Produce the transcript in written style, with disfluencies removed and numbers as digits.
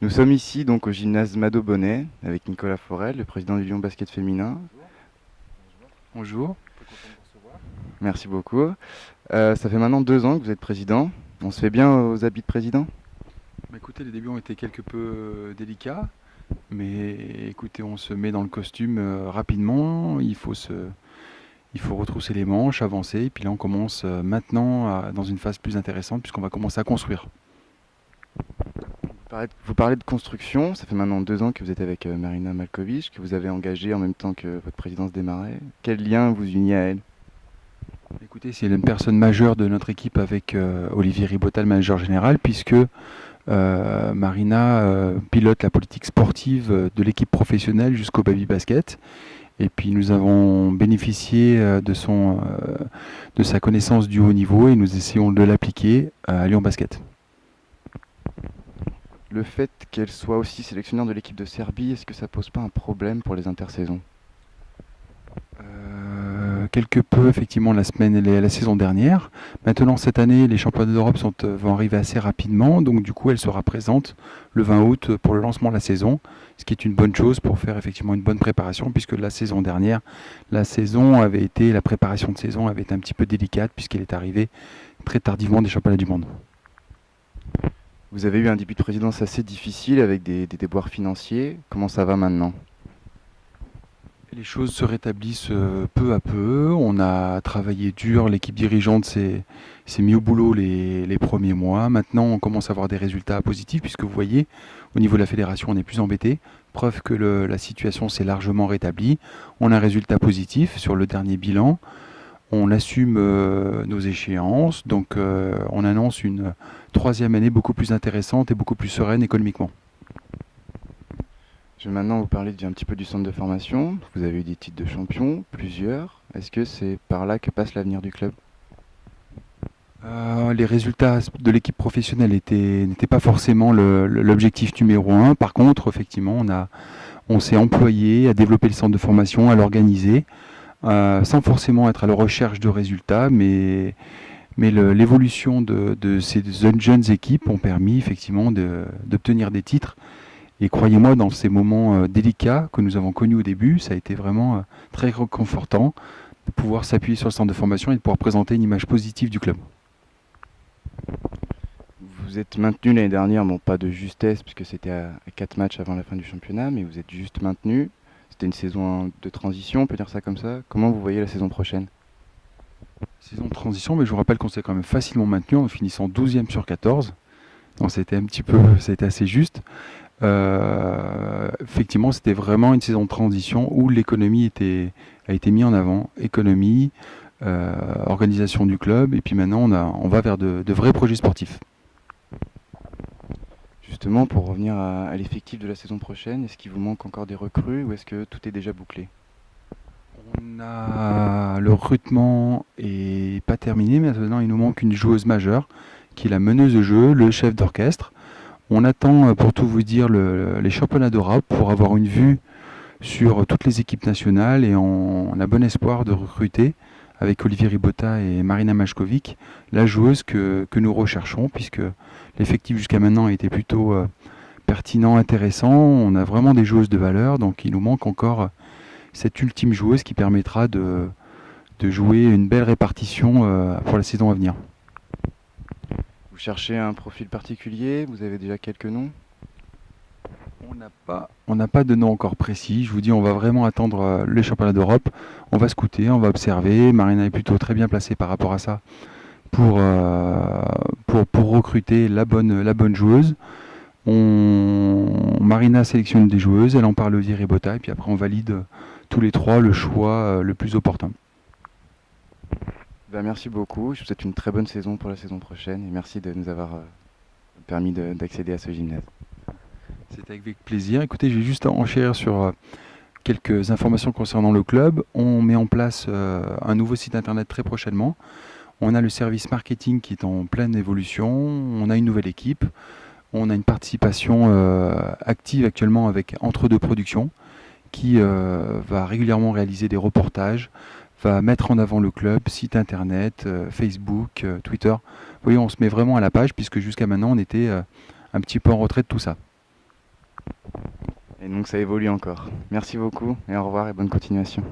Nous sommes ici donc au gymnase Mado Bonnet avec Nicolas Forel, le président du Lyon Basket Féminin. Bonjour, merci beaucoup. Ça fait maintenant 2 ans que vous êtes président. On se fait bien aux habits de président? Bah, écoutez, les débuts ont été quelque peu délicats, mais écoutez, on se met dans le costume rapidement. Il faut retrousser les manches, avancer, et puis là, on commence maintenant dans une phase plus intéressante puisqu'on va commencer à construire. Vous parlez de construction, ça fait maintenant 2 ans que vous êtes avec Marina Malkovich, que vous avez engagée en même temps que votre présidence démarrait. Quel lien vous unit à elle? Écoutez, c'est une personne majeure de notre équipe avec Olivier Ribotal, manager général, puisque Marina pilote la politique sportive de l'équipe professionnelle jusqu'au baby basket. Et puis nous avons bénéficié de sa connaissance du haut niveau et nous essayons de l'appliquer à Lyon Basket. Le fait qu'elle soit aussi sélectionneur de l'équipe de Serbie, est-ce que ça pose pas un problème pour les intersaisons? Quelque peu effectivement la saison dernière. Maintenant cette année les championnats d'Europe vont arriver assez rapidement, donc du coup elle sera présente le 20 août pour le lancement de la saison, ce qui est une bonne chose pour faire effectivement une bonne préparation, puisque la saison dernière, la préparation de saison avait été un petit peu délicate puisqu'elle est arrivée très tardivement des championnats du monde. Vous avez eu un début de présidence assez difficile avec des déboires financiers. Comment ça va maintenant? Les choses se rétablissent peu à peu. On a travaillé dur, l'équipe dirigeante s'est mis au boulot les premiers mois. Maintenant, on commence à avoir des résultats positifs, puisque vous voyez, au niveau de la fédération, on est plus embêté. Preuve que la situation s'est largement rétablie. On a un résultat positif sur le dernier bilan. On assume nos échéances, donc on annonce une troisième année beaucoup plus intéressante et beaucoup plus sereine économiquement. Je vais maintenant vous parler un petit peu du centre de formation. Vous avez eu des titres de champion, plusieurs. Est-ce que c'est par là que passe l'avenir du club? Les résultats de l'équipe professionnelle n'étaient pas forcément l'objectif numéro un. Par contre, effectivement, on s'est employé à développer le centre de formation, à l'organiser, sans forcément être à la recherche de résultats, mais l'évolution de ces jeunes équipes ont permis effectivement d'obtenir des titres. Et croyez-moi, dans ces moments délicats que nous avons connus au début, ça a été vraiment très réconfortant de pouvoir s'appuyer sur le centre de formation et de pouvoir présenter une image positive du club. Vous êtes maintenu l'année dernière, bon pas de justesse puisque c'était à 4 matchs avant la fin du championnat, mais vous êtes juste maintenu. C'était une saison de transition, on peut dire ça comme ça. Comment vous voyez la saison prochaine? Saison de transition, mais je vous rappelle qu'on s'est quand même facilement maintenu en finissant 12e sur 14. Donc c'était assez juste. Effectivement, c'était vraiment une saison de transition où l'économie a été mise en avant. Économie, organisation du club, et puis maintenant on va vers de vrais projets sportifs. Justement, pour revenir à l'effectif de la saison prochaine, est-ce qu'il vous manque encore des recrues ou est-ce que tout est déjà bouclé? Le recrutement est pas terminé, mais maintenant il nous manque une joueuse majeure, qui est la meneuse de jeu, le chef d'orchestre. On attend, pour tout vous dire, les championnats d'Europe pour avoir une vue sur toutes les équipes nationales, et on a bon espoir de recruter avec Olivier Ribotta et Marina Majkovic la joueuse que nous recherchons, puisque l'effectif jusqu'à maintenant a été plutôt pertinent, intéressant. On a vraiment des joueuses de valeur, donc il nous manque encore cette ultime joueuse qui permettra de jouer une belle répartition pour la saison à venir. Vous cherchez un profil particulier? Vous avez déjà quelques noms? On n'a pas de nom encore précis. Je vous dis, on va vraiment attendre les championnats d'Europe. On va scouter, on va observer. Marina est plutôt très bien placée par rapport à ça pour recruter la bonne joueuse. Marina sélectionne des joueuses, elle en parle au Ribotta, et puis après on valide tous les trois le choix le plus opportun. Ben, merci beaucoup. Je vous souhaite une très bonne saison pour la saison prochaine et merci de nous avoir permis d'accéder à ce gymnase. C'est avec plaisir. Écoutez, je vais juste enchérir sur quelques informations concernant le club. On met en place un nouveau site internet très prochainement. On a le service marketing qui est en pleine évolution. On a une nouvelle équipe. On a une participation active actuellement avec Entre deux Productions qui va régulièrement réaliser des reportages, va mettre en avant le club, site internet, Facebook, Twitter. Vous voyez, on se met vraiment à la page puisque jusqu'à maintenant on était un petit peu en retrait de tout ça. Et donc ça évolue encore. Merci beaucoup et au revoir et bonne continuation.